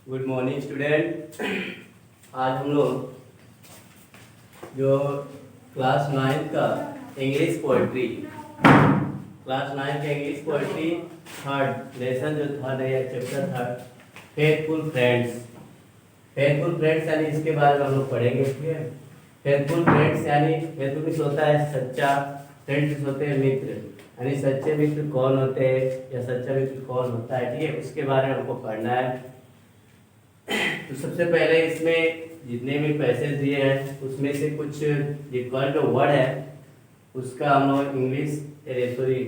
Good morning student. आज हम लोग जो क्लास 9 का इंग्लिश पोइट्री थर्ड लेसन जो थर्ड है या चैप्टर थर्ड फेथफुल फ्रेंड्स यानी इसके बारे में हम लोग पढ़ेंगे। ठीक है, फेथफुल फ्रेंड्स यानी फेथफुल मीन्स होता है सच्चा, फ्रेंड्स होते हैं मित्र, यानी सच्चे मित्र कौन होते हैं या सच्चा मित्र कौन होता है। ठीक है, उसके बारे में हमको पढ़ना है। तो सबसे पहले इसमें जितने भी पैसेज दिए हैं उसमें से कुछ रिक्वायर्ड जो वर्ड है उसका हम लोग इंग्लिश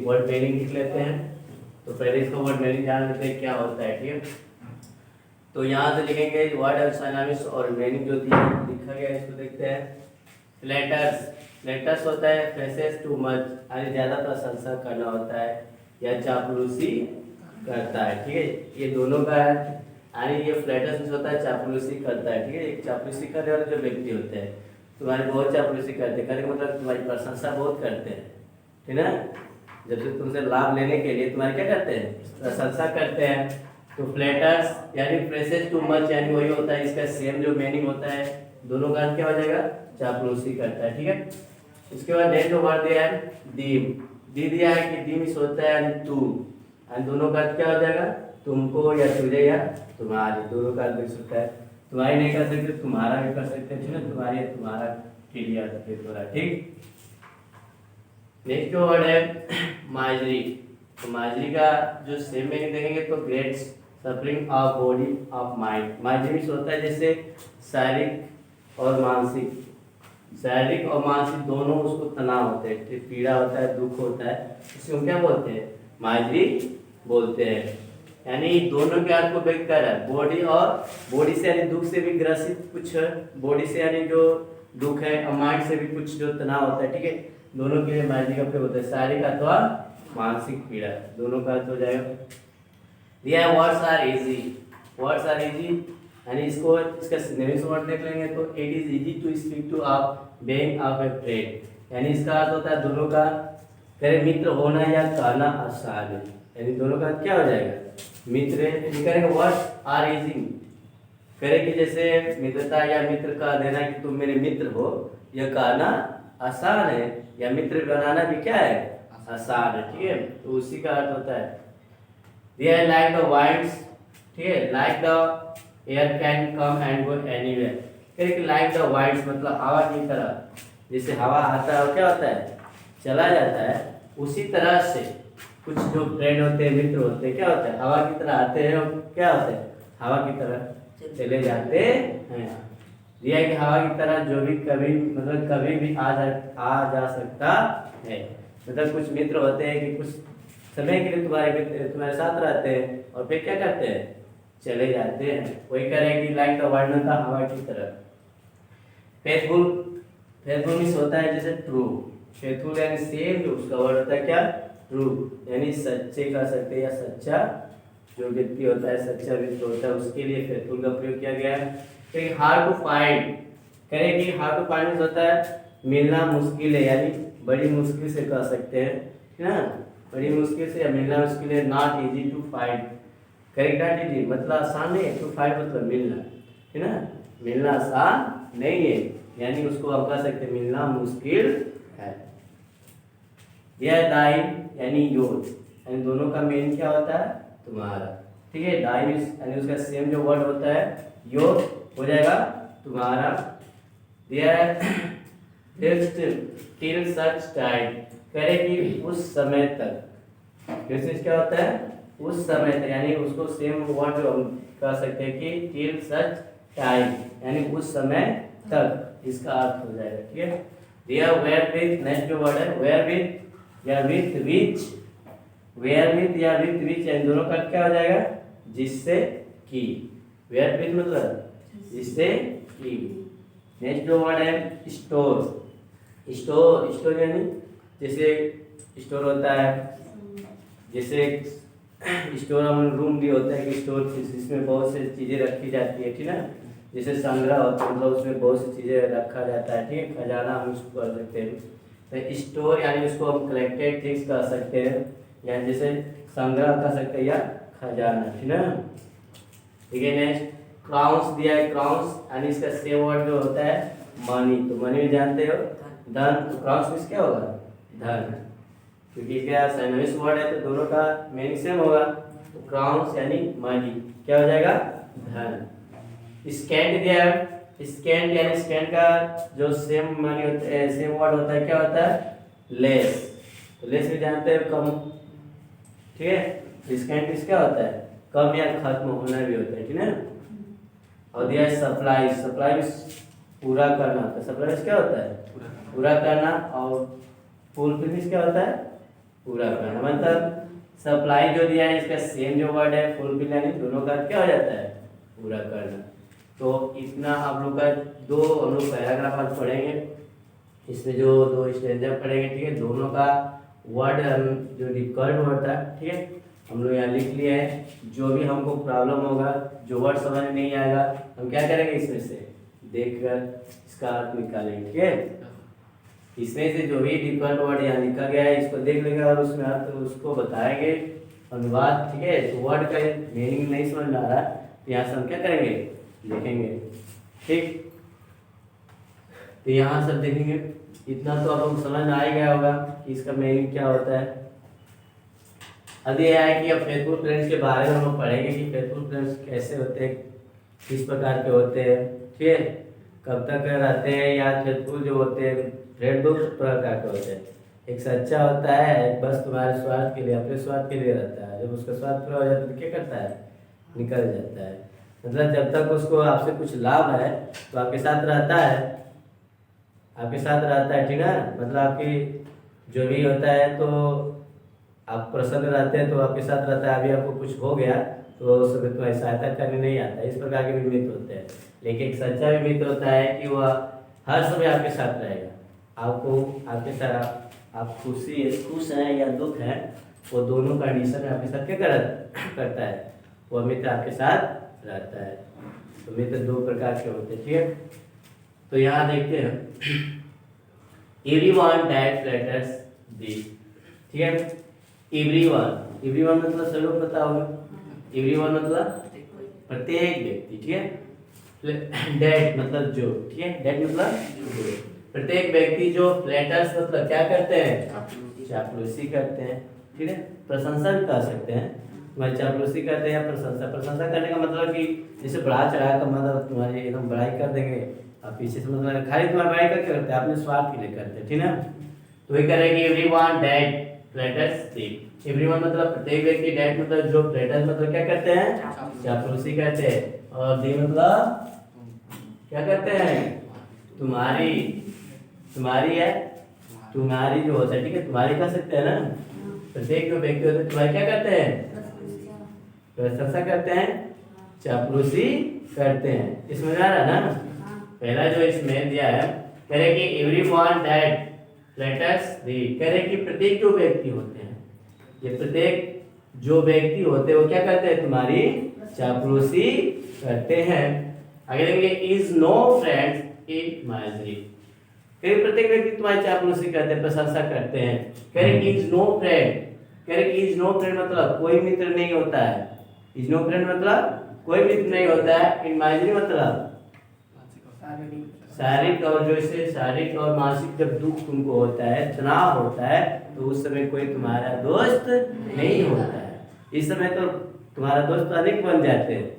वर्ड मीनिंग लिख लेते हैं। तो पहले इसका वर्ड मीनिंग जान लेते हैं क्या होता है। ठीक है, तो यहाँ से लिखेंगे वर्ड और सिनोनिम्स और मीनिंग जो लिखा गया है इसको देखते हैं। फ्लैटर्स होता है फेसेस टू मच, यानी ज़्यादा प्रशंसा करना होता है या चापलूसी करता है। ठीक है, ये दोनों का है, यानी ये फ्लैटर्स होता है चापलूसी करता है। ठीक है, एक चापलूसी करने वाले जो व्यक्ति होते हैं तुम्हारी बहुत चापलूसी करते हैं, करने मतलब तुम्हारी प्रशंसा बहुत करते हैं। ठीक है ना, जब से तुमसे लाभ लेने के लिए तुम्हारी क्या करते हैं, प्रशंसा करते हैं। तो फ्लैटर्स यानी प्रेसेस टू मच यानी वही होता है, इसका सेम जो मीनिंग होता है दोनों का क्या हो जाएगा, चापलूसी करता है। ठीक है, इसके बाद नेक्स्ट जो वर्ड दिया है दी दिया है कि दी मिस होता है यानी तू, यानी दोनों का क्या हो जाएगा, तुमको या तुझे या तुम्हारी, दोनों का देख सकता है। तुम्हारी नहीं कर सकते तुम्हारा भी कर सकते हैं। ठीक है, तुम्हारी या तुम्हारा क्लियर हो रहा है। ठीक, नेक्स्ट जो वर्ड है माजरी। तो माजरी का जो सेम मीनिंग देखेंगे तो great suffering of body of mind. Misery होता है जैसे शारीरिक और मानसिक दोनों उसको तनाव होते हैं, पीड़ा होता है, दुख होता है, इसको क्या बोलते हैं, माजरी बोलते हैं। यानी दोनों के अर्थ को व्यक्त कर रहा है, बॉडी और बॉडी से यानी दुख से भी ग्रसित कुछ बॉडी से यानी जो दुख है और माइंड से भी कुछ जो तनाव होता है। ठीक है, दोनों के लिए माजरी का प्रयोग होता है, शारीरिक अथवा मानसिक पीड़ा, दोनों का अर्थ हो जाएगा। दिया वर्ड्स आर इजी यानी इसको इसका सिनोनिम्स वर्ड देख लेंगे तो it is easy to speak to आप बीइंग ऑफ ए फ्रेंड, यानी इसका अर्थ होता है दोनों का करे मित्र होना या कहना आसान है, यानी दोनों का क्या हो जाएगा, मित्र करेंगे वर्ड्स आर इजी करे कि जैसे मित्रता या मित्र का देना कि तुम मेरे मित्र हो यह कहना आसान है, या मित्र बनाना भी क्या है, आसान है। ठीक है, तो उसी का अर्थ होता है दिया है लाइक द वाइंड्स। ठीक है, like the air can come and go anywhere, करें लाइक द वाइंड्स मतलब हवा की तरह, जैसे हवा आता है और क्या होता है, चला जाता है, उसी तरह से कुछ जो फ्रेंड होते हैं, मित्र होते हैं, क्या होता है, हवा की तरह आते हैं और क्या होते हैं, हवा की तरह चले जाते हैं। दिया कि हवा की तरह जो भी कभी मतलब कभी भी आ जा सकता है, मतलब कुछ मित्र होते हैं कि कुछ समय के लिए तुम्हारे साथ रहते हैं और फिर क्या करते हैं, चले जाते हैं। वही करें कि लाइक द वर्ड था हवा की तरह। फेथफुल मीन्स होता है जैसे ट्रू, फेथफुल यानी सेम, जो उसका वर्ड होता है क्या, ट्रू, यानी सच्चे कह सकते हैं या सच्चा जो व्यक्ति होता है, सच्चा व्यक्ति होता है, उसके लिए फेथफुल का प्रयोग किया गया है। फिर हार्ड टू फाइंड करें कि हार्ड टू फाइंड होता है मिलना मुश्किल है, यानी बड़ी मुश्किल से कह सकते हैं, है ना, बड़ी मुश्किल से या मिलना मुश्किल है। Not easy to find correct, not easy मतलब आसान नहीं है, टू फाइंड मतलब मिलना, है ना, मिलना आसान नहीं है, यानी उसको हम कह सकते हैं मिलना मुश्किल है। यह दाइन यानी योर, यानी दोनों का मेन क्या होता है, तुम्हारा। ठीक है, दाइन यानी उसका सेम जो वर्ड होता है योर हो जाएगा तुम्हारा। टिल सच टाइम करे कि उस समय तक, क्या होता है, उस समय तक, यानी उसको सेम वर्ड जो हम कह सकते हैं कि टिल सच टाइम यानी उस समय तक, इसका अर्थ हो जाएगा। ठीक है, दिया वेयर विथ, नेक्स्ट जो वर्ड है वेयर विथ या विथ विच, वेयर विथ या विथ विच यानी दोनों का क्या हो जाएगा, जिससे कि, वेयर विथ मतलब जिससे कि। नेक्स्ट जो वर्ड है स्टोर यानी जैसे स्टोर होता है, जैसे स्टोर हम रूम भी होता है कि स्टोर जिसमें बहुत सी चीज़ें रखी जाती है। ठीक है, जैसे संग्रह होता है मतलब उसमें बहुत सी चीज़ें रखा जाता है। ठीक है, खजाना हम उसको कर सकते हैं। तो स्टोर यानी उसको हम कलेक्टेड थिंग्स कह सकते हैं, यानी जैसे संग्रह कह सकते हैं या खजाना। ठीक है, ठीक है। नेक्स्ट क्राउंस दिया है, क्राउंस, यानी इसका सेम वर्ड जो होता है मनी, तो मनी में जानते हो धन, तो क्राउंस मीन्स क्या होगा धन, क्योंकि क्या सिनोनिम्स वर्ड है तो दोनों का मीनिंग सेम होगा, तो क्राउंस यानी मनी क्या हो जाएगा धन। स्कैंड दिया है, स्कैंड यानी स्कैंड का जो सेम मनी होता है, सेम वर्ड होता है क्या होता है लेस, तो लेस भी जानते हैं कम, ठीक है। स्कैंड मीन्स क्या होता है कम या खत्म होना भी होता है, ठीक है। और दिया है सप्लाई, सप्लाई मीन्स पूरा करना होता है, सप्लाई मीन्स क्या होता है पूरा करना, और फुलफिल मीन्स क्या होता है पूरा करना, मतलब सप्लाई जो दिया है इसका सेम जो वर्ड है फुलफिल, यानी दोनों का क्या हो जाता है पूरा करना। तो इतना आप लोग का दो हम लोग पैराग्राफ आज पढ़ेंगे, इसमें जो दो स्टेंजा पढ़ेंगे, ठीक है। दोनों का वर्ड हम जो डिफिकल्ट वर्ड था, ठीक है, हम लोग यहाँ लिख लिए हैं। जो भी हमको प्रॉब्लम होगा, जो वर्ड समझ में नहीं आएगा, हम क्या करेंगे इसमें से देखकर इसका अर्थ निकालेंगे, ठीक है। इसमें से जो भी डिफिकल्ट वर्ड यहाँ लिखा गया है इसको देख लेंगे और उसमें अर्थ उसको बताएंगे अनुवाद, ठीक है। तो वर्ड का मीनिंग नहीं समझ में आ रहा तो यहाँ से हम क्या करेंगे लिखेंगे, ठीक। तो यहाँ सब देखेंगे, इतना तो आप लोग समझ में आ ही गया होगा कि इसका मीनिंग क्या होता है। अब ये है कि अब फेथफुल फ्रेंड्स के बारे में हम लोग पढ़ेंगे कि फेथफुल फ्रेंड्स कैसे होते हैं, किस प्रकार के होते हैं, ठीक है, कब तक रहते हैं, या फेथफुल जो होते हैं फ्रेंड दो प्रकार के होते हैं। एक सच्चा होता है, एक बस तुम्हारे स्वार्थ के लिए, अपने स्वार्थ के लिए रहता है, जब उसका स्वार्थ पूरा हो जाता है तो क्या करता है निकल जाता है, मतलब जब तक उसको आपसे कुछ लाभ है तो आपके साथ रहता है, आपके साथ रहता है, ठीक है। मतलब आपकी जो भी होता है तो आप प्रसन्न रहते हैं तो आपके साथ रहता है, अभी आपको कुछ हो गया तो उस समय तुम्हारी सहायता करने नहीं आता, इस प्रकार के भी मित्र होते हैं। लेकिन एक सच्चा भी मित्र होता है कि वह हर समय आपके साथ रहेगा, आपको आपके साथ आप खुश हैं या दुख हैं, वो दोनों कंडीशन में आपके साथ क्या करता है, वह मित्र आपके साथ रहता है। तो मित्र दो प्रकार के होते हैं, ठीक है। तो यहाँ देखते हैं एवरीवन दैट फ्लैटर्स दी, ठीक है। एवरीवन, एवरीवन मतलब सब लोग पता होगा, एवरीवन मतलब प्रत्येक व्यक्ति, ठीक है। दैट मतलब जो, ठीक है, दैट मतलब जो, प्रत्येक व्यक्ति जो फ्लैटर्स मतलब क्या करते हैं चापलूसी करते हैं, ठीक है। प्रशंसा भी कर सकते हैं, तुम्हारी चापलूसी करते हैं या प्रशंसा, प्रशंसा करने का मतलब कि जैसे बढ़ा चढ़ा कर मतलब तुम्हारी एकदम बड़ाई कर देंगे, आप पीछे से मतलब खाली तुम्हारी बड़ाई करके करते हैं, अपने स्वार्थ के लिए करते हैं, ठीक है। तो ये करेंगे everyone that flutters the, everyone मतलब प्रत्येक व्यक्ति, दैट मतलब जो, फ्लैटर्स मतलब क्या करते हैं चापलूसी करते हैं, और दी मतलब क्या करते हैं तुम्हारी, तुम्हारी है, तुम्हारी जो होता है, ठीक है, तुम्हारी कर सकते हैं ना, प्रत्येक जो व्यक्ति होते हैं तुम्हारी क्या करते हैं प्रशंसा करते हैं, चापलूसी करते हैं। इसमें आ रहा है ना, पहला जो इसमें दिया है कह रहे कि एवरीवन दैट फ्लैटर्स दी, कह रहे कि प्रत्येक जो व्यक्ति होते हैं, ये प्रत्येक जो व्यक्ति होते हैं वो क्या करते हैं तुम्हारी चापलूसी करते हैं। आगे देखेंगे is no friends in misery, कह प्रत्येक व्यक्ति तुम्हारी चापलूसी करते हैं, प्रशंसा करते हैं। कह रहे इज नो फ्रेंड, कह रहे इज नो फ्रेंड मतलब कोई मित्र नहीं होता है, इज नो फ्रेंड मतलब कोई मित्र नहीं होता है, इन माइजरी मतलब शारीरिक और जो इसे शारीरिक और मानसिक जब दुख तुमको होता है, तनाव होता है, तो उस समय कोई तुम्हारा दोस्त नहीं होता है। इस समय तो तुम्हारा दोस्त अनेक बन जाते हैं,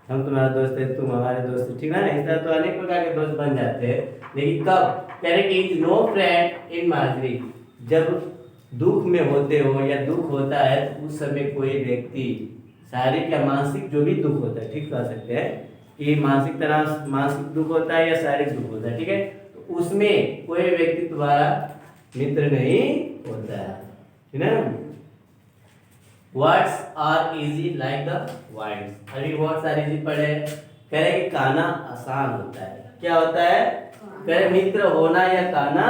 हम तुम्हारा दोस्त है, तुम हमारे दोस्त है, ठीक है ना, इस तरह तो अनेक प्रकार के दोस्त बन जाते हैं। लेकिन कब कह रहे कि इज नो फ्रेंड इन माजरी, जब दुख में होते हो या दुख होता है तो उस समय कोई व्यक्ति शारीरिक या मानसिक जो भी दुख होता है, ठीक कह सकते हैं कि मानसिक तनाव, मानसिक दुख होता है या शारीरिक दुख होता है, ठीक है, तो उसमें कोई व्यक्ति तुम्हारा मित्र नहीं होता है, ठीक है। Words are easy like the winds, अभी वर्ड्स आर इजी पढ़े, कह रहे कि कहना आसान होता है, क्या होता है, कह रहे मित्र होना या कहना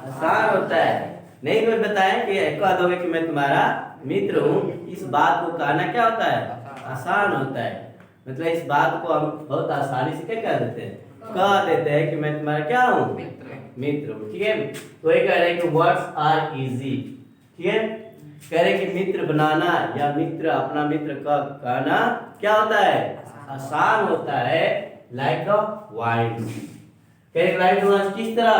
आसान होता है। नहीं कोई बताए कि कह दोगे कि मैं तुम्हारा मित्र हूँ, इस बात को कहना क्या होता है आसान होता है, मतलब इस बात को हम बहुत आसानी से क्या कह देते हैं, कह देते हैं कि मैं तुम्हारा क्या हूँ मित्र हूँ, ठीक है। तो ये कह रहे हैं कि वर्ड्स आर इजी, ठीक है। कह रहे कि मित्र बनाना या मित्र अपना मित्र का कहना क्या होता है, आसान होता है, लाइक अ वाइंड। कह रहे वाइंड किस तरह,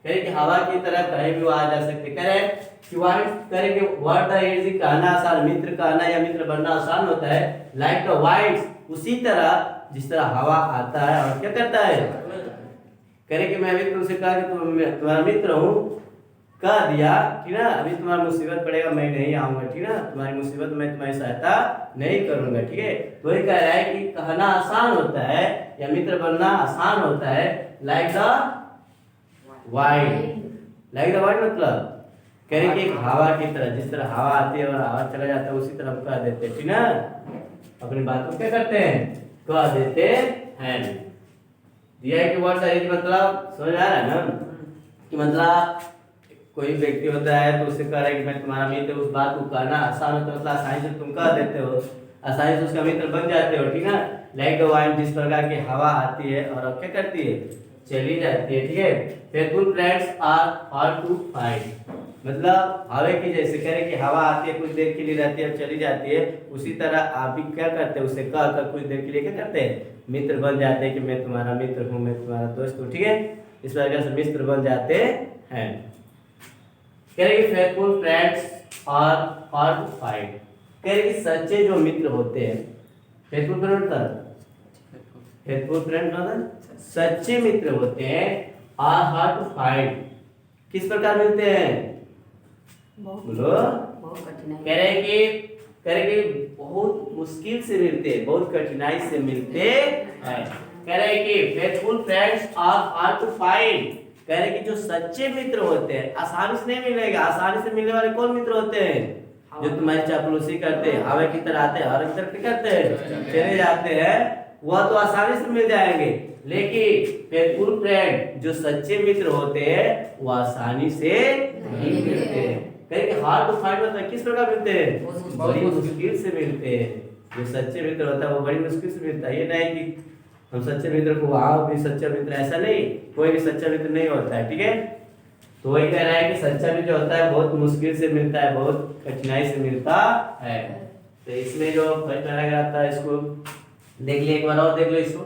कह रहे कि हवा की तरह कहीं भी वो आ जा सकते। कह रहे कि वाइंड, कह रहे कि वर्ड इजी कहना आसान, मित्र कहना या मित्र बनना आसान होता है, लाइक अ वाइंड, उसी तरह जिस तरह हवा आता है और क्या करता है। कह रहे कि मैं अभी तुमसे कहा कि तुम्हारा मित्र हूँ, कह दिया ठीक ना, अभी तुम्हारा मुसीबत पड़ेगा मैं नहीं आऊंगा, ठीक ना, तुम्हारी मुसीबत में तुम्हारी सहायता नहीं करूंगा, ठीक है। तो ये कह रहा है कि कहना आसान होता है या मित्र बनना आसान होता है, like the wind. Like the wind मतलब कह रहे कि हवा की तरह, जिस तरह हवा आती है और हवा चला जाता है उसी तरह हम कह देते हैं, ठीक ना, अपनी बात को क्या करते हैं, कह देते हैं। दिया है कि वर्ड साइज मतलब समझ आ रहा है ना, कि मतलब कोई व्यक्ति होता है तो उसे कह रहा है कि मैं तुम्हारा मित्र, उस बात को कहना आसान होता है, मतलब आसानी से तुम कह देते हो, आसानी से उसका मित्र बन जाते हो, ठीक ना। लाइक द वाइंड, जिस प्रकार की हवा आती है और अब क्या करती है, चली जाती है, ठीक है। Faithful friends are hard to find, मतलब हवा की जैसे कह रहे कि हवा आती है कुछ देर के लिए रहती है और चली जाती है, उसी तरह आप भी क्या करते हैं, उसे कह कर कुछ देर के लिए क्या करते हैं, मित्र बन जाते हैं, कि मैं तुम्हारा मित्र हूँ, मैं तुम्हारा दोस्त हूँ, ठीक है। इस प्रकार से मित्र बन जाते हैं। कह रहे कि faithful friends are hard to find, कह रहे कि सच्चे जो मित्र होते हैं, फेथफुल फ्रेंड मतलब, फेथफुल फ्रेंड मतलब सच्चे मित्र होते हैं, आर हार्ड टू फाइंड, किस प्रकार मिलते हैं, बोलो। कह रहे कि बहुत मुश्किल से मिलते हैं, बहुत कठिनाई से मिलते हैं। कह रहे कि faithful friends are hard to find, कह रहे कि जो सच्चे मित्र होते हैं आसानी से नहीं मिलेगा। आसानी से मिलने वाले कौन मित्र होते हैं, जो तुम्हारी चापलूसी करते हैं, हवा की तरह आते हैं और तरफ क्या करते हैं, चले जाते हैं, वह तो आसानी से मिल जाएंगे। लेकिन फेथफुल फ्रेंड जो सच्चे मित्र होते हैं वो आसानी से नहीं मिलते हैं। कहेंगे हार्ड टू फाइंड मतलब किस प्रकार मिलते हैं, बड़ी मुश्किल से मिलते हैं। जो सच्चे मित्र होता है वो बड़ी मुश्किल से मिलता है। ये नहीं कि हम सच्चे मित्र को आओ भी सच्चा मित्र, ऐसा नहीं, कोई भी सच्चा मित्र नहीं होता है, ठीक है। तो वही कह रहा है कि सच्चा मित्र होता है बहुत मुश्किल से मिलता है, बहुत कठिनाई से मिलता है। तो इसमें जो फर्स्ट पैराग्राफ आता है इसको देख लिया, एक बार और देख लो इसको।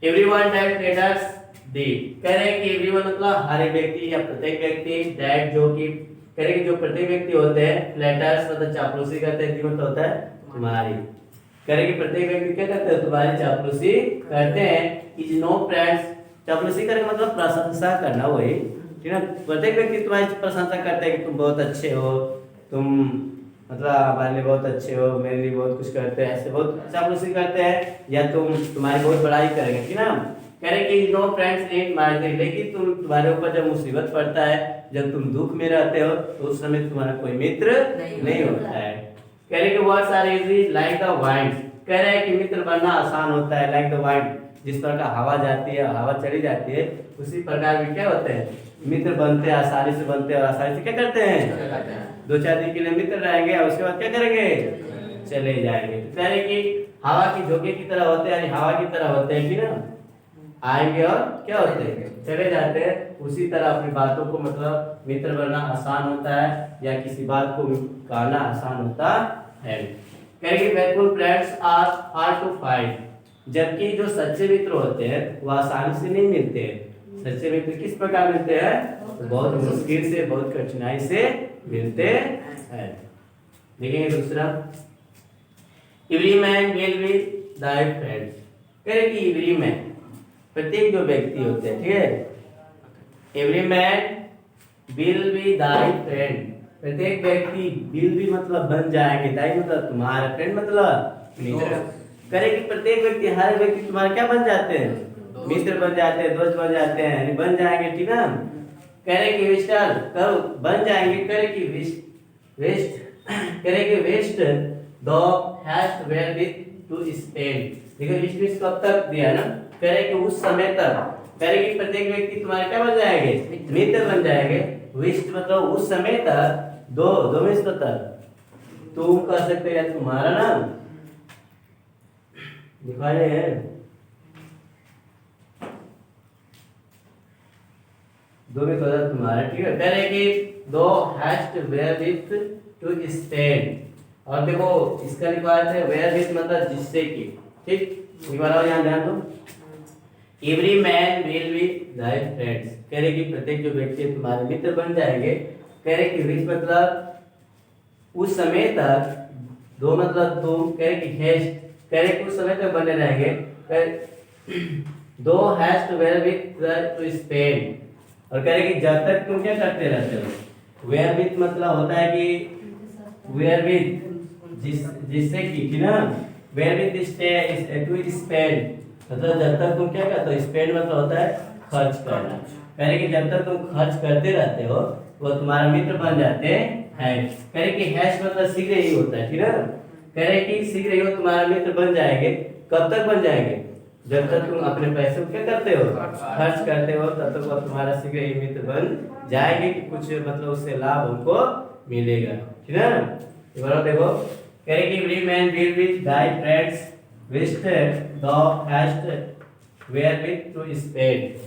एवरीवन दैट लेटर्स दी, कह रहे हैं कि एवरीवन मतलब हर एक व्यक्ति या प्रत्येक व्यक्ति, दैट जो कि कह रहे हैं कि जो प्रत्येक व्यक्ति होते हैं, लेटर्स मतलब चापलूसी करते हैं, दी मतलब होता है तुम्हारी, कह रहे कि प्रत्येक व्यक्ति क्या करते हैं, तुम्हारी चापलूसी करते हैं। इज नो फ्रेंड्स, चापलूसी करने का मतलब प्रशंसा करना, वही ठीक है। प्रत्येक व्यक्ति तुम्हारी प्रशंसा करता है कि तुम बहुत अच्छे हो, तुम मतलब हमारे लिए बहुत अच्छे हो, मेरे लिए बहुत कुछ करते हैं, ऐसे बहुत चापलूसी करते हैं, या तुम्हारी बहुत बड़ाई करेंगे, ठीक ना। कह रहे कि no friends in my day, लेकिन तुम्हारे ऊपर जब मुसीबत पड़ता है, जब तुम दुख में रहते हो, तो उस समय तुम्हारा कोई मित्र नहीं होता है। कह रहे कि words are easy like the wind, कह रहे हैं कि मित्र बनना आसान होता है, लाइक द वाइंड, जिस प्रकार हवा जाती है, हवा चली जाती है, उसी प्रकार में क्या होते हैं, मित्र बनते हैं, आसानी से बनते हैं और आसानी से क्या करते हैं, दो चार दिन के लिए मित्र रहेंगे और उसके बाद क्या करेंगे, चले जाएंगे। तो कह रहे कि हवा की झोंके की तरह होते हैं, यानी हवा की तरह होते हैं कि ना, आएंगे और क्या होते हैं, चले जाते हैं। उसी तरह अपनी बातों को मतलब मित्र बनना आसान होता है या किसी बात को कहना आसान होता है। कहेंगे faithful friends are hard to find, जबकि जो सच्चे मित्र होते हैं वो आसानी से नहीं मिलते हैं। सच्चे मित्र किस प्रकार मिलते हैं, तो बहुत मुश्किल से, बहुत कठिनाई से मिलते हैं। देखिए दूसरा, every man will be Dai friends, कह रहे कि एवरी मैन प्रत्येक जो व्यक्ति होते हैं, ठीक है, every man will be Dai friend, प्रत्येक व्यक्ति विल भी मतलब बन जाएंगे, दाई मतलब तुम्हारा, फ्रेंड मतलब मित्र। करे कि प्रत्येक व्यक्ति, हर व्यक्ति तुम्हारे क्या बन जाते हैं, मित्र बन जाते हैं, दोस्त बन जाते हैं, यानी बन जाएंगे, ठीक है। करे कि वेस्टर कब बन जाएंगे, करे कि वेस्ट करे कि whilst thou hast wherewith to spend, देखो वेस्ट कब तक दिया ना, करे कि उस समय तक, करे कि प्रत्येक व्यक्ति तुम्हारे क्या बन जाएंगे, मित्र बन जाएंगे। विस्ट मतलब उस समय तक, दो में तक, तुम कह सकते हैं तुम्हारा नाम दिखा रहे हैं, दो में तुम्हारा, ठीक है। कह रहे कि thou hast wherewith to spend. और देखो इसका लिखवाया है वेयर विथ मतलब जिससे कि, ठीक, लिखवा यहाँ ध्यान दो। Every man will be Dai friends, कह रहे कि प्रत्येक जो व्यक्ति है तुम्हारे मित्र बन जाएंगे। कह रहे कि विच मतलब उस समय तक, दो मतलब तुम, कह रहे कि हैस्ट, कह रहे कि उस समय तक बने रहेंगे। Thou hast wherewith to spend, और कह रहे कि जब तक तुम क्या करते रहते हो। वेयर विथ मतलब होता है कि वेयर विथ जिससे की, ठीक ना। Where with stay to spend मतलब जब तक तुम क्या करते हो। स्पेंड मतलब होता है खर्च करना। कह रहे कि जब तक तुम खर्च करते रहते हो वो तुम्हारा मित्र बन जाते हैं। कह रहे कि हैश मतलब शीघ्र ही होता है, ठीक ना। कह रहे कि शीघ्र ही वो तुम्हारा मित्र बन जाएंगे। कब तक बन जाएंगे, जब तक तुम अपने पैसे को क्या करते हो, खर्च करते हो, तब तक वो तुम्हारा शीघ्र ही मित्र बन जाएंगे कि कुछ मतलब उससे लाभ उनको मिलेगा, ठीक है ना। ये बार देखो, कह रहे कि every man will with thy friends whilst thou hast wherewith to spend.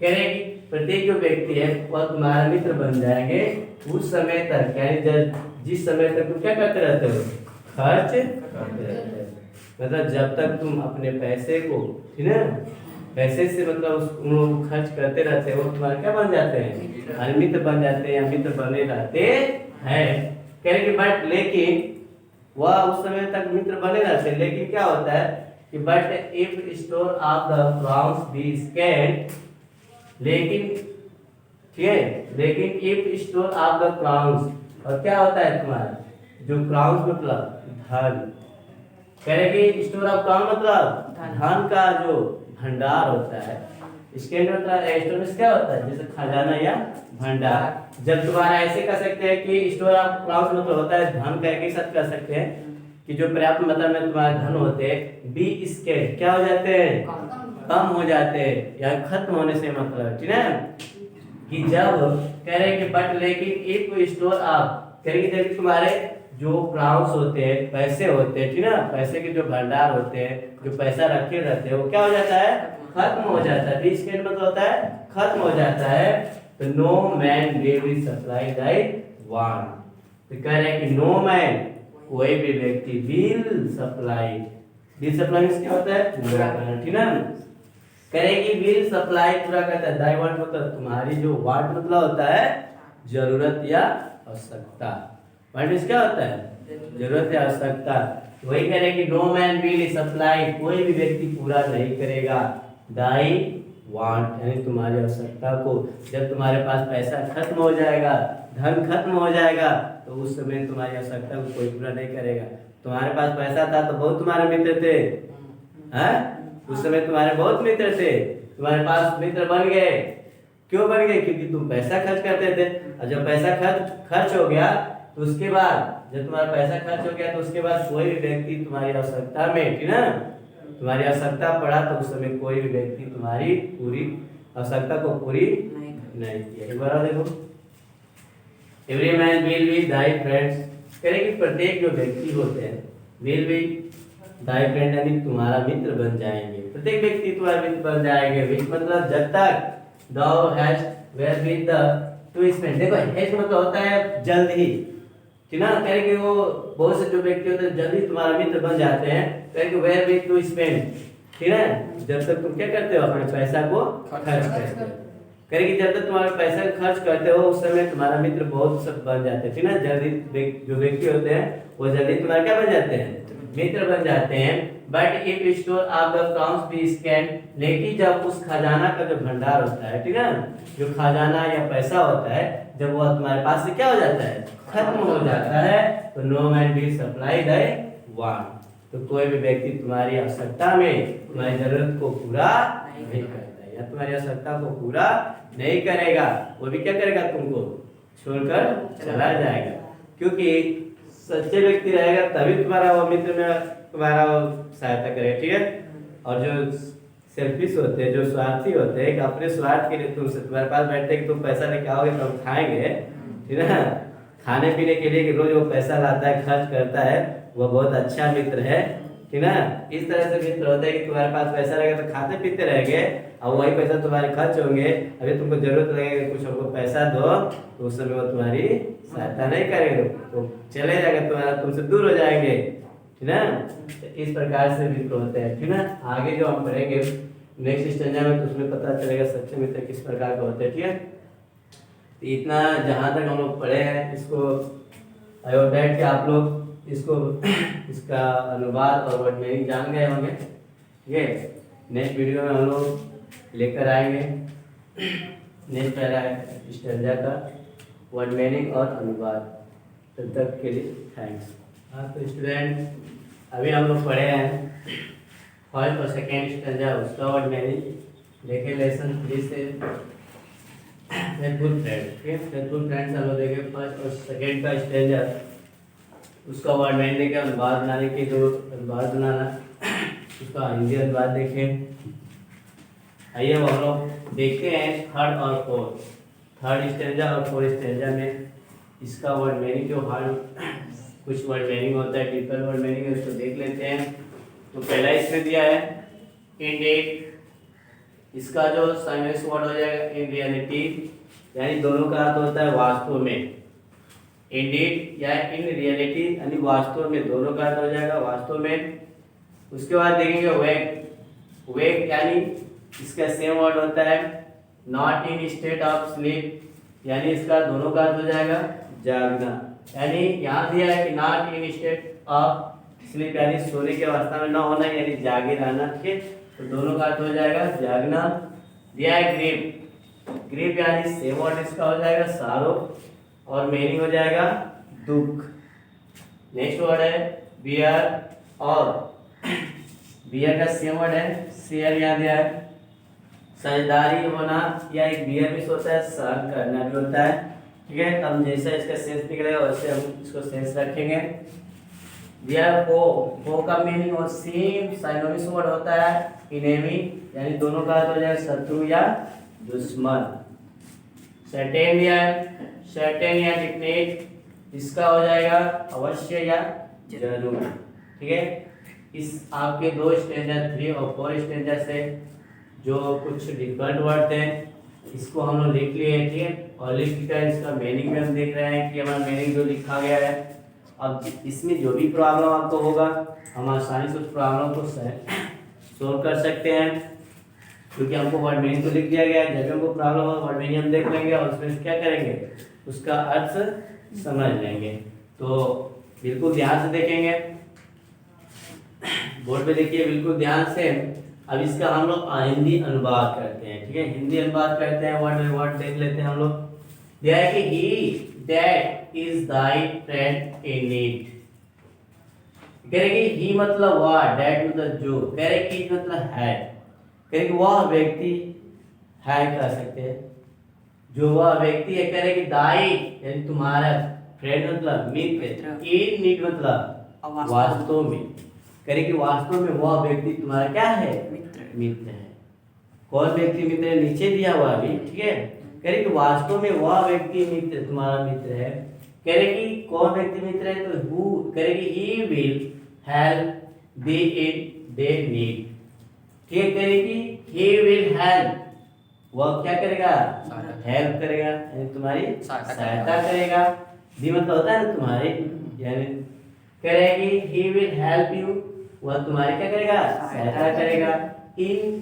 कह रहे कि प्रत्येक जो व्यक्ति है वह तुम्हारा मित्र बन जाएंगे उस समय तक, यानी जिस समय तक तुम क्या करते रहते हो, खर्च करते रहते हो। मतलब जब तक तुम अपने पैसे को, ठीक है, पैसे से मतलब उन खर्च करते रहते हो, तुम्हारे क्या बन जाते हैं, मित्र बन जाते हैं या मित्र बने रहते हैं। कह रहे कि बट लेकिन वह उस समय तक मित्र बने रहते हैं, लेकिन क्या होता है कि but if store of the crowns be scanned, लेकिन, ठीक है, लेकिन if store of the crowns, और क्या होता है तुम्हारा जो क्राउन्स मतलब धन। कह रहे कि स्टोर ऑफ क्राउन मतलब धन का जो भंडार होता है। इसके अंदर स्टोर में क्या होता है, जैसे खजाना या भंडार। जब तुम्हारा ऐसे कर सकते हैं कि स्टोर ऑफ क्राउन मतलब होता है धन का, एक ही साथ कर सकते हैं कि जो पर्याप्त मात्रा में तुम्हारे धन होते हैं बी इसके क्या हो जाते हैं, कम हो जाते हैं या खत्म होने से मतलब, ठीक है। कि जब कह रहे कि बट लेकिन इफ स्टोर ऑफ, कह रहे कि जब तुम्हारे जो क्राउन्स होते हैं, पैसे होते हैं, ठीक ना, पैसे के जो भंडार होते हैं, जो पैसा रखे रहते हैं, वो क्या हो जाता है, खत्म हो जाता है। बीच के मतलब होता है खत्म हो जाता है। तो no man will supply thy want. तो कह रहे हैं कि नो मैन, कोई भी व्यक्ति, विल सप्लाई क्या होता है, पूरा करना, ठीक ना। कह रहे कि विल सप्लाई पूरा करता है। दाई वांट मतलब तुम्हारी जो वांट मतलब होता है जरूरत या आवश्यकता। वांट क्या होता है, जरूरत या आवश्यकता। वही कह रहे कि नो मैन विल सप्लाई, कोई भी व्यक्ति पूरा नहीं करेगा दाई वांट, यानी तुम्हारी आवश्यकता को। जब तुम्हारे पास पैसा खत्म हो जाएगा, धन खत्म हो जाएगा, तो उस समय तुम्हारी आवश्यकता को कोई पूरा नहीं करेगा। तुम्हारे पास पैसा था तो बहुत तुम्हारे मित्र थे, हैं? उस समय तुम्हारे बहुत मित्र थे, तुम्हारे पास मित्र बन गए। क्यों बन गए, क्योंकि तुम पैसा खर्च करते थे। और जब पैसा खर्च हो गया तो उसके बाद, जब तुम्हारा पैसा खर्च हो गया तो उसके बाद कोई भी व्यक्ति तुम्हारी आवश्यकता में, ठीक ना, तुम्हारी आवश्यकता पड़ा तो उस समय कोई भी व्यक्ति तुम्हारी पूरी आवश्यकता को पूरी नहीं किया। एक बार देखो, every man will be Dai friends. कह रहे कि प्रत्येक जो व्यक्ति होते हैं विल बी दाई फ्रेंड, यानी तुम्हारा मित्र बन जाएंगे। प्रत्येक व्यक्ति तुम्हारा मित्र बन जाएंगे। विच मतलब जब तक thou hast where with the to spend। देखो हैश मतलब होता है जल्द ही, ठीक ना। कह रहे कि वो बहुत से जो व्यक्ति होते हैं जल्दी तुम्हारा मित्र बन जाते हैं। कह रहे कि वेयर विथ टू स्पेंड, ठीक है, जब तक तुम क्या करते हो, अपने पैसा को खर्च करते हो। कह रहे कि जब तक तुम्हारा पैसा खर्च करते हो उस समय तुम्हारा मित्र बहुत सब बन जाते हैं, ठीक ना। जल्दी जो व्यक्ति होते हैं वो जल्दी तुम्हारा क्या बन जाते हैं, मित्र बन जाते हैं। But if store of the crowns be scanned, लेकिन जब उस खजाना का जो भंडार होता है, ठीक है, जो खजाना या पैसा होता है, जब वो तुम्हारे पास से क्या हो जाता है, खत्म हो जाता है, तो no man will supply thy want. तो कोई भी व्यक्ति तुम्हारी आवश्यकता में तुम्हारी जरूरत को पूरा नहीं करता है या तुम्हारी आवश्यकता को पूरा नहीं करेगा, वो भी क्या करेगा, तुमको छोड़कर चला जाएगा। क्योंकि सच्चे व्यक्ति रहेगा तभी तुम्हारा वो मित्र में तुम्हारा सहायता करेगा, ठीक है। और जो सेल्फिश होते हैं, जो स्वार्थी होते हैं, अपने स्वार्थ के लिए तुमसे, तुम्हारे पास बैठते हैं कि तुम पैसा लेके आओगे तो हम खाएंगे, ठीक है ना, खाने पीने के लिए कि रोज वो पैसा लाता है, खर्च करता है, वो बहुत अच्छा मित्र है, ठीक ना। इस तरह से मित्र होता है कि तुम्हारे पास पैसा रहेगा तो खाते पीते रहेंगे और वही पैसा तुम्हारे खर्च होंगे। अभी तुमको जरूरत लगेगा कुछ हमको पैसा दो तो उस समय वो तुम्हारी सहायता नहीं करेंगे, तो चले जाएगा, तुम्हारा तुमसे दूर हो जाएंगे, ठीक ना। तो इस प्रकार से मित्र होते हैं, ठीक ना। आगे जो हम पढ़ेंगे नेक्स्ट स्टेंजा में तो उसमें पता चलेगा सच्चे मित्र किस प्रकार के होते हैं, ठीक है। तो इतना जहाँ तक हम लोग पढ़े हैं इसको आई होप दैट कि आप लोग इसको इसका अनुवाद और वर्ड मीनिंग जान गए होंगे, ठीक है। नेक्स्ट वीडियो में हम लोग लेकर आएंगे नेक्स्ट पहला स्टेंजा का वर्ड मीनिंग और अनुवाद। तब तक के लिए थैंक्स। हाँ तो स्टूडेंट अभी हम लोग पढ़े हैं फर्स्ट और सेकेंड स्टेंजा उसका वर्ड मीनिंग लेके लेसन 3 से फेथफुल फ्रेंड, ठीक है। फेथफुल फ्रेंड्स हम लोग देखे फर्स्ट और सेकेंड का स्टेंजा उसका वर्ड मीनिंग देखे, अनुवाद बनाने के जो अनुवाद बनाना उसका हिंदी अनुवाद देखें। आइए अब हम लोग देखते हैं थर्ड और फोर्थ, थर्ड स्टेंजा और फोर्थ स्टेंजा में इसका वर्ड मीनिंग जो हर कुछ वर्ड मीनिंग होता है, डिफरेंट वर्ड मीनिंग है, उसको देख लेते हैं। तो पहला इसमें दिया है इंडेड, इसका जो साइनस वर्ड हो जाएगा इन रियलिटी, यानी दोनों का अर्थ होता है वास्तव में। इंडेड या इन रियलिटी यानी वास्तव में, दोनों का अर्थ हो जाएगा वास्तव में। उसके बाद देखेंगे वेक, वेक यानी इसका सेम वर्ड होता है not in state of sleep, यानी इसका दोनों का अर्थ हो जाएगा जागना। यानी यहाँ दिया है कि not in state of sleep यानी सोने की अवस्था में न होना, यानी जागे रहना, ठीक है। तो दोनों का अर्थ हो जाएगा जागना। दिया है ग्रीफ, ग्रीफ यानी सेम वर्ड इसका हो जाएगा सारो और मीनिंग हो जाएगा दुख। नेक्स्ट वर्ड है बियर, और बियर का सेम वर्ड है शेयर, यहाँ दिया है साझेदारी होना, या एक बियर भी होता है सहन करना भी होता है, ठीक है। हम जैसा इसका सेंस निकलेगा वैसे हम इसको सेंस रखेंगे। दिया फो का मीनिंग और सेम साइनोनिम्स वर्ड होता है इनेमी, यानी दोनों का अर्थ हो जाएगा शत्रु या दुश्मन। सर्टेन दिया है, सर्टेन या डिफिनेट, इसका हो जाएगा अवश्य या जरूर, ठीक है। इस आपके दो स्टेंजा 3 और 4 स्टेंजा से जो कुछ डिफरेंट वर्ड थे इसको हम लोग लिख लिए हैं, ठीक है। और लिख कर इसका मीनिंग भी हम देख रहे हैं कि हमारा मीनिंग जो लिखा गया है। अब इसमें जो भी प्रॉब्लम आपको होगा हम आसानी से उस प्रॉब्लम को सोल्व कर सकते हैं, क्योंकि हमको वर्ड मीनिंग तो लिख दिया गया है। जब हमको प्रॉब्लम होगा वर्ड मीनिंग हम देख लेंगे और उसमें क्या करेंगे उसका अर्थ समझ लेंगे। तो बिल्कुल ध्यान से देखेंगे, बोर्ड पे देखिए बिल्कुल ध्यान से। अब इसका हम लोग हिंदी अनुवाद करते हैं, ठीक है। हिंदी अनुवाद करते हैं, वर्ड बाय वर्ड देख लेते हैं हम लोग। दिया है कि he that is thy friend in need, कह रहे कि ही मतलब वह, दैट मतलब जो, कह रहे कि मतलब है, कह रहे कि वह व्यक्ति है, कह सकते हैं जो वह व्यक्ति है। कह रहे कि दाई यानी तुम्हारा, फ्रेंड मतलब मित्र, इन नीड मतलब वास्तव में, कह रहे कि वास्तव में वह व्यक्ति तुम्हारा क्या है मित्र है। कौन व्यक्ति मित्र है नीचे दिया हुआ अभी, ठीक है। कह रहे कि वास्तव में वह व्यक्ति मित्र तुम्हारा मित्र है। कह रहे कि कौन व्यक्ति मित्र है, तो हु, कह रहे कि he will help they in their need, ठीक है। कह रहे कि ही विल हेल्प, वह क्या करेगा हेल्प करेगा, यानी तुम्हारी सहायता करेगा। दी मतलब होता है ना तुम्हारे, यानी कह रहे कि ही विल हेल्प यू, वह तुम्हारी क्या करेगा सहायता करेगा। इन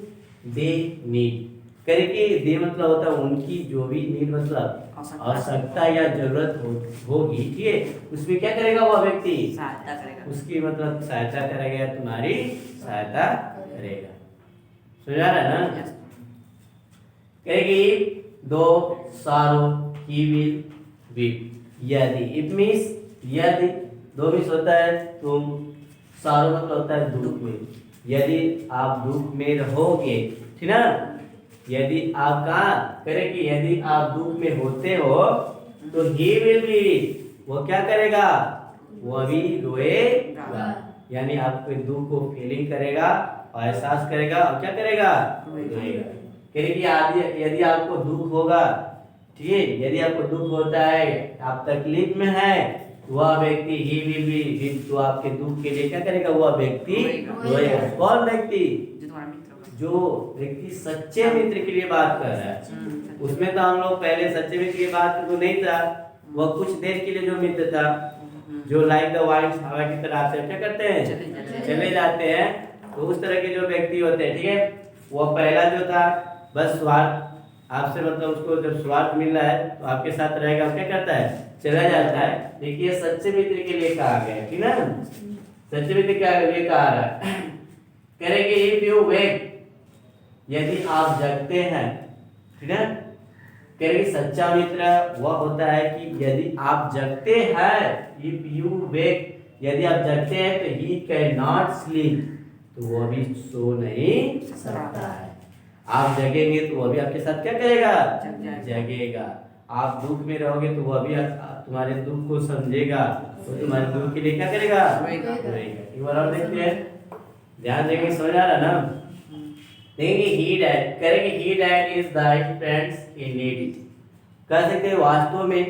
दे नीड, करे कि दे मतलब होता है उनकी जो भी नीड मतलब आवश्यकता या जरूरत होगी, ठीक है, उसमें क्या करेगा वह व्यक्ति सहायता करेगा, उसकी मतलब सहायता करेगा, तुम्हारी सहायता करेगा। समझा रहा है ना। कहेगी दो सारो ही विल, यदि, इट मींस यदि, दो मींस होता है तुम, सारो मतलब होता है दुख में, यदि आप दुख में रहोगे, ठीक ना। यदि आप कहा करे कि यदि आप दुख में होते हो तो ही विल बी, वो क्या करेगा वो भी रोएगा, यानी आपके दुख को फीलिंग करेगा और एहसास करेगा और क्या करेगा रोएगा। कह कि यदि आपको दुख होगा, ठीक है, यदि आपको दुख होता है, आप तकलीफ में है, वह व्यक्ति ही विल बी, तो आपके दुख के लिए क्या करेगा? वह व्यक्ति रोएगा। कौन व्यक्ति? जो व्यक्ति सच्चे मित्र के लिए बात कर रहा है। उसमें तो हम लोग पहले सच्चे मित्र की बात तो नहीं था, वह कुछ देर के लिए जो मित्र था, जो लाइक द वाइंड हवा की तरह आते हैं, क्या करते हैं? चले जाते हैं। तो उस तरह के जो व्यक्ति होते हैं, ठीक है, वह पहला जो था बस स्वार्थ, आपसे मतलब उसको जब स्वार्थ मिल रहा है तो आपके साथ रहेगा, क्या करता है? चला जाता है। देखिए सच्चे मित्र के लिए कहा गया, ठीक ना? सच्चे मित्र क्या लिए कहा रहा है? करेंगे इफ यू वेक, यदि आप जगते हैं, ठीक है। करेंगे सच्चा मित्र वह होता है कि यदि आप जगते हैं, इफ यू वेक, यदि आप जगते हैं तो ही कैन नॉट स्लीप, तो वह भी सो नहीं सकता है। आप जगेंगे तो वह भी आपके साथ क्या करेगा? जगेगा। आप दुख में रहोगे तो वह भी तुम्हारे दुख को समझेगा, तो तुम्हारे दुख के लिए क्या करेगा? रोएगा। एक बार और देखते हैं, ध्यान देंगे, समझ आ रहा ना? देखेंगे ही डैड, करेंगे he that is thy friends in need, कह सकते हैं वास्तव में,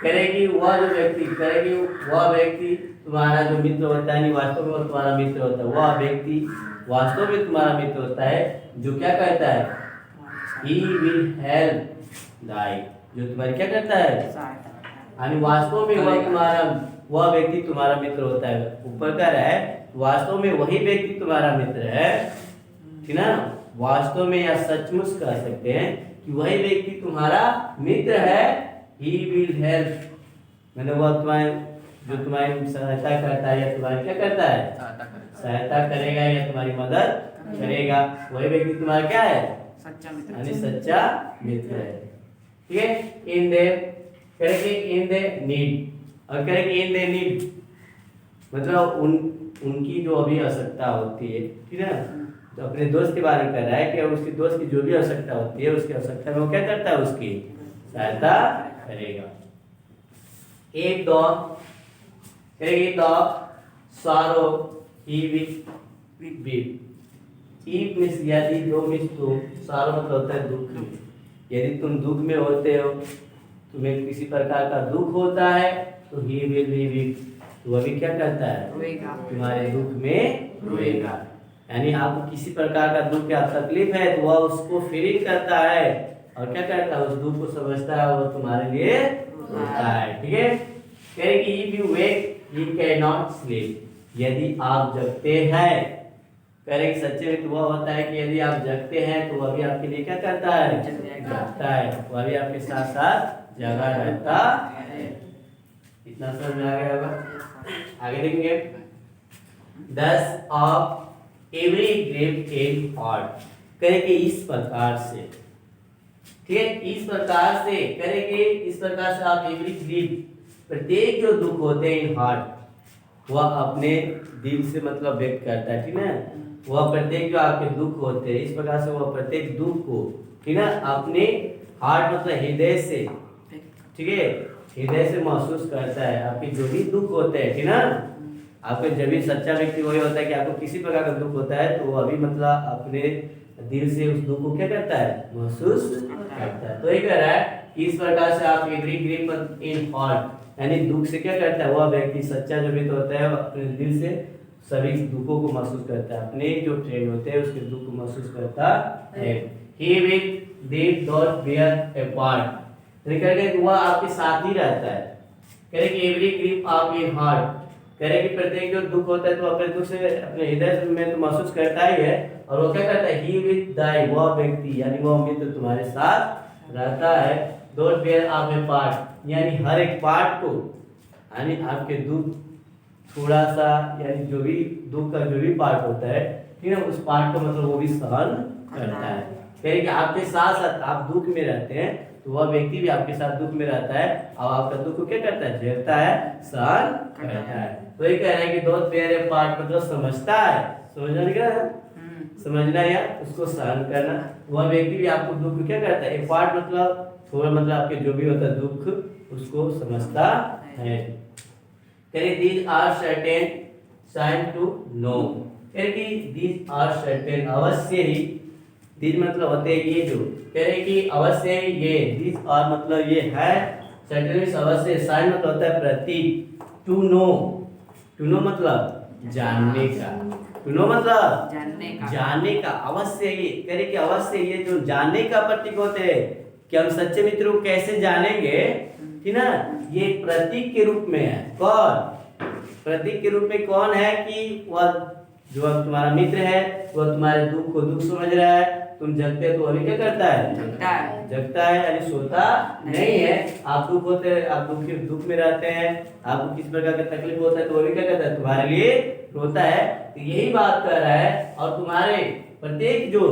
करेगी वह जो व्यक्ति, करेगी वह व्यक्ति तुम्हारा जो मित्र होता है, नहीं वास्तव में वो तुम्हारा मित्र होता है, वह व्यक्ति वास्तव में तुम्हारा मित्र होता है जो क्या करता है? ही विल हेल्प दाई, जो तुम्हारी क्या करता है? यानी वास्तव में वह व्यक्ति तुम्हारा मित्र होता है। ऊपर का है वास्तव में वही व्यक्ति तुम्हारा मित्र है, ठीक ना? वास्तव में या सचमुच कह सकते हैं कि वही व्यक्ति तुम्हारा मित्र है। ही विल हेल्प, मतलब वह तुम्हारी सहायता करता है या तुम्हारी क्या करता है? सहायता करेगा या तुम्हारी मदद करेगा। वही व्यक्ति तुम्हारा क्या है? सच्चा मित्र, यानी सच्चा मित्र है, ठीक है। इन दे, करेंगे इन दे नीड, और करेंगे इन दे नीड मतलब उनकी जो अभी आवश्यकता होती है, ठीक है। तो अपने दोस्त के बारे में कर रहा है कि उसके दोस्त की जो भी आवश्यकता होती है, उसकी आवश्यकता में वो क्या करता है? उसकी सहायता करेगा। एक डॉग, करेगी dog sorrow he will weep, if means यदि, दो मींस तो, सॉरो मतलब होता है दुख। यदि तुम दुख में होते हो, तुम्हें किसी प्रकार का दुख होता है, तो ही विल बी वीप, तो वह भी क्या करता है? तुम्हारे दुख में रोएगा। यानी आपको किसी प्रकार का दुख या तकलीफ है तो वह उसको फीलिंग करता है और क्या करता है? उस दुख को समझता है, वो तुम्हारे लिए रोता है, ठीक है। कहेगी if you wake he can not sleep, यदि आप जगते हैं, करेंगे सच्चे में तो वह होता है कि यदि आप जगते हैं तो वह भी आपके लिए क्या करता है? जगता है, वह भी आपके साथ साथ जगा रहता है। इतना समझ में आ गया होगा। आगे देखेंगे, thus of every grief in heart, करेंगे इस प्रकार से, ठीक है, इस प्रकार से करेंगे, इस प्रकार से आप एवरी ग्रेप, प्रत्येक जो दुख होते हैं इन हार्ट, वह अपने दिल से मतलब व्यक्त करता है, ठीक है। वह प्रत्येक जो आपके दुख होते हैं, इस प्रकार से वह प्रत्येक दुख को, ठीक है, अपने हार्ट मतलब हृदय से, ठीक है, हृदय से महसूस करता है। आपके जो भी दुख होते हैं, ठीक है, आपको जब भी सच्चा व्यक्ति वही होता है कि आपको किसी प्रकार का दुख होता है तो वो अभी मतलब अपने दिल से उस दुख को क्या करता है? महसूस करता है। तो ये कह रहा है कि इस प्रकार से आप एवरी ग्रीफ इन हार्ट, यानी दुख से क्या करता है? वह व्यक्ति सच्चा जो व्यक्ति होता है अपने दिल से सभी दुखों को महसूस करता है, अपने जो फ्रेंड होते हैं उसके दुख को महसूस करता है। He will thee don't bear apart, करेंगे वह आपके साथ ही रहता है। करेंगे every grief of in heart, करेंगे प्रत्येक जो दुख होता है तो अपने दुख से अपने हृदय में तो महसूस करता ही है, और वो क्या करता है? ही विल दाई, वह व्यक्ति यानी वह मित्र तुम्हारे साथ रहता है। Don't bear of a part, यानी हर एक पार्ट को, यानी आपके दुख थोड़ा सा, यानी जो भी दुख का जो भी पार्ट होता है, ठीक है, उस पार्ट को मतलब वो भी सहन करता है। कहेंगे आपके साथ साथ आप दुख में रहते हैं तो वह व्यक्ति भी आपके साथ दुख में रहता है और आपका दुख को क्या करता है? झेलता है, सहन करता है। तो ये कह रहे हैं कि डोंट बेयर ए पार्ट मतलब समझता है, समझना क्या है? समझना या उसको सहन करना। वह व्यक्ति भी आपको दुख को क्या करता है? ए पार्ट मतलब थोड़ा, मतलब आपके जो भी होता है दुख उसको समझता है। करें these are certain sign to know, करें दीज आर सर्टेन अवश्य ही, दीज मतलब होते हैं ये जो, कह रहे कि अवश्य ये, दीज आर मतलब ये है, सर्टेनली अवश्य, साइन मतलब होता है प्रतीक, टू नो मतलब जानने का, टू नो मतलब जानने का, अवश्य ये करे कि अवश्य ये जो जानने का प्रतीक होते हैं कि हम सच्चे मित्र को कैसे जानेंगे, ठीक ना, ये प्रतीक के रूप में है। कौन प्रतीक के रूप में कौन है कि वह जो तुम्हारा मित्र है वह तुम्हारे दुख को दुख समझ रहा है, तुम जगते हो तो अभी क्या करता है, जगता है, यानी सोता नहीं है। आप दुख होते हैं, आप दुख में रहते हैं, आपको किस प्रकार का तकलीफ होता है तो अभी क्या करता है, तुम्हारे लिए रोता है। तो यही बात कर रहा है, और तुम्हारे प्रत्येक जो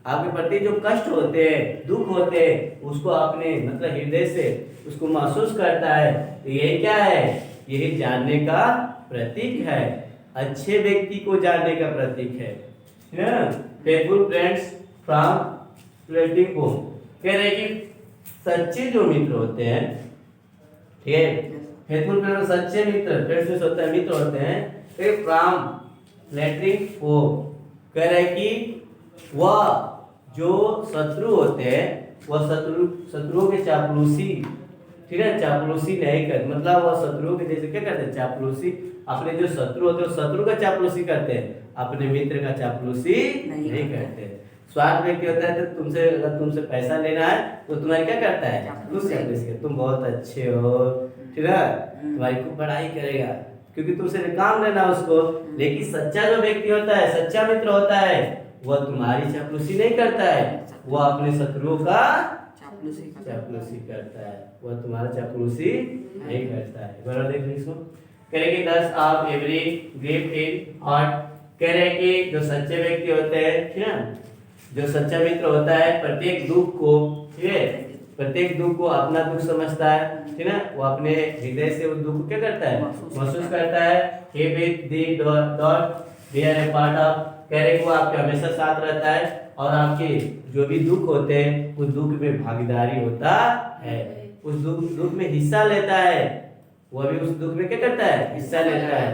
आपके प्रति जो कष्ट होते हैं, दुख होते हैं, उसको आपने मतलब हृदय से उसको महसूस करता है। तो यही क्या है, यही जानने का प्रतीक है, अच्छे व्यक्ति को जानने का प्रतीक है। फेथफुल फ्रेंड्स फ्रॉम लेटिंग को कह रहे कि सच्चे जो मित्र होते हैं, ठीक है, फेथफुल फ्रेंड्स सच्चे मित्र, फ्रेंड्स होता है मित्र होते हैं, फ्रॉम लेटिंग को कह रहे कि वह जो शत्रु होते हैं वह शत्रुओं के चापलूसी, ठीक है, चापलूसी नहीं करते, मतलब वह शत्रुओं के जैसे क्या करते हैं, चापलूसी, अपने जो शत्रु होते हैं शत्रु का चापलूसी करते हैं, अपने मित्र का चापलूसी नहीं करते। स्वार्थ व्यक्ति होता है तो तुमसे अगर तुमसे पैसा लेना है तो तुम्हारी क्या करता है, चापलूसी, तुम बहुत अच्छे हो, ठीक है, तुम्हारी खूब पढ़ाई करेगा क्योंकि तुमसे काम लेना उसको। लेकिन सच्चा जो व्यक्ति होता है, सच्चा मित्र होता है, वह तुम्हारी चापलूसी नहीं करता है, वह अपने शत्रुओं का चापलूसी करता है, वह तुम्हारा चापलूसी नहीं करता है। बराबर देख लीजिए, कह रहे कि दस आप एवरी ग्रीफ इन हार्ट, कह रहे कि जो सच्चे व्यक्ति होते हैं, ठीक है, जो सच्चा मित्र होता है प्रत्येक दुख को, ठीक है, प्रत्येक दुख को अपना दुख समझता है, ठीक है, वो अपने हृदय से उस दुख को क्या करता है, महसूस करता है। he with the dot they are a part of, कह रहे कि वो आपके हमेशा साथ रहता है और आपके जो भी दुख होते हैं उस दुख में भागीदारी होता है, उस दुख में हिस्सा लेता है, वो भी उस दुख में क्या करता है, हिस्सा लेता है।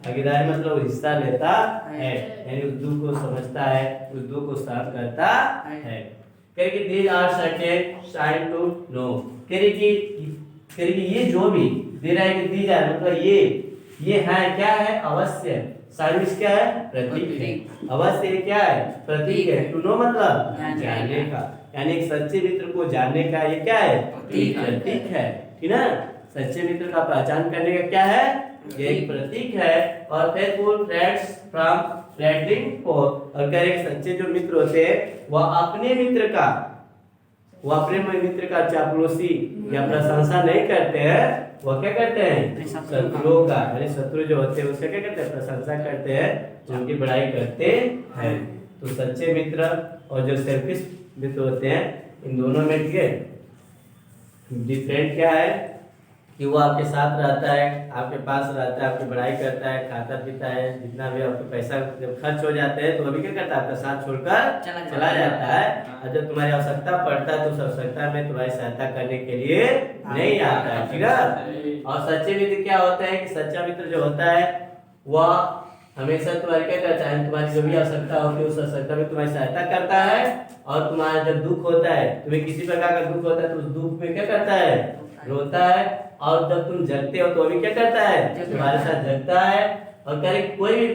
भागीदारी मतलब हिस्सा लेता है, यानी उस दुख को समझता है, उस दुख को सहन करता है। कह रहे कि these are certain sign to know, कह रहे कि ये जो भी दे रहा है कि these are मतलब ये है क्या है, अवश्य, साइंस क्या है, प्रतीक है, अवश्य क्या है, प्रतीक है। टू नो मतलब जानने का, यानी एक सच्चे मित्र को जानने का ये क्या है, प्रतीक है, ठीक ना। सच्चे मित्र का पहचान करने का क्या है, ये एक प्रतीक है। और faithful friends from flattering for, और कह रहे सच्चे जो मित्र होते हैं वह अपने मित्र का चापलूसी या प्रशंसा नहीं करते हैं, वो क्या करते हैं, शत्रुओं का, यानी शत्रु जो होते हैं उसका क्या करते हैं, प्रशंसा करते हैं, उनकी बड़ाई करते हैं। तो सच्चे मित्र और जो सेल्फिश मित्र होते हैं, इन दोनों में ठीक है डिफरेंट क्या है कि वो आपके साथ रहता है, आपके पास रहता है, आपकी बड़ाई करता है, खाता पीता है, जितना भी आपके पैसा जब खर्च हो जाते हैं तो अभी क्या करता है, आपका साथ छोड़कर चला जाता है, और जब तुम्हारी आवश्यकता पड़ता है तो उस आवश्यकता में तुम्हारी सहायता करने के लिए नहीं आता है, ठीक है। और सच्चे मित्र क्या होता है कि सच्चा मित्र जो होता है वह हमेशा तुम्हारी क्या करता है, तुम्हारी जो भी आवश्यकता होती है उस आवश्यकता में तुम्हारी सहायता करता है, और तुम्हारा जब दुख होता है, तुम्हें किसी प्रकार का दुख होता है तो उस दुख में क्या करता है, रोता है, और जब तुम जगते हो तो अभी क्या करता है, तुम्हारे साथ जगता है। और कह रहे कोई भी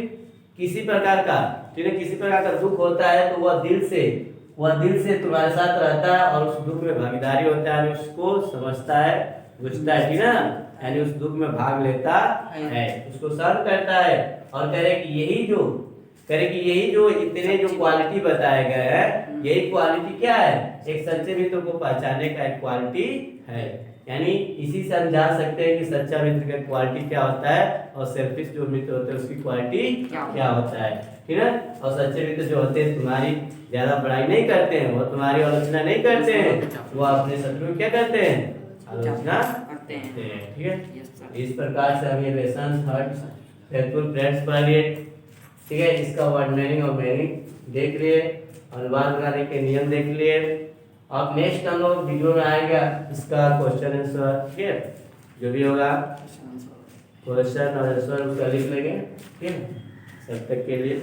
किसी प्रकार का, ठीक है, किसी प्रकार का दुख होता है तो वह दिल से तुम्हारे साथ रहता है और उस दुख में भागीदारी होता है, उसको समझता है, बुझता है, ठीक ना, यानी उस दुख में भाग लेता है, उसको सहन करता है। और कह रहे कि यही जो इतने जो क्वालिटी बताए गए हैं, यही क्वालिटी क्या है, एक सच्चे मित्र को पहचानने का एक क्वालिटी है। यानी इसी से हम जान सकते हैं कि सच्चा मित्र का क्वालिटी क्या होता है और सेल्फिश जो मित्र होते हैं उसकी क्वालिटी क्या होता है, ठीक है। और सच्चे मित्र जो होते हैं तुम्हारी ज्यादा बड़ाई नहीं करते हैं, वो तुम्हारी आलोचना नहीं करते हैं, वो अपने शत्रु क्या करते हैं, आलोचना करते हैं, ठीक है। इस प्रकार से हम ये लेसन थर्ड फेथफुल फ्रेंड्स पढ़ लिए, ठीक है। इसका वर्ड मीनिंग और मीनिंग देख लिए, अनुवाद बनाने के नियम देख लिए। अब नेक्स्ट हम लोग वीडियो में आएगा इसका क्वेश्चन आंसर, ठीक है, जो भी होगा क्वेश्चन और आंसर उसका लिख लेंगे, ठीक है। तब तक के लिए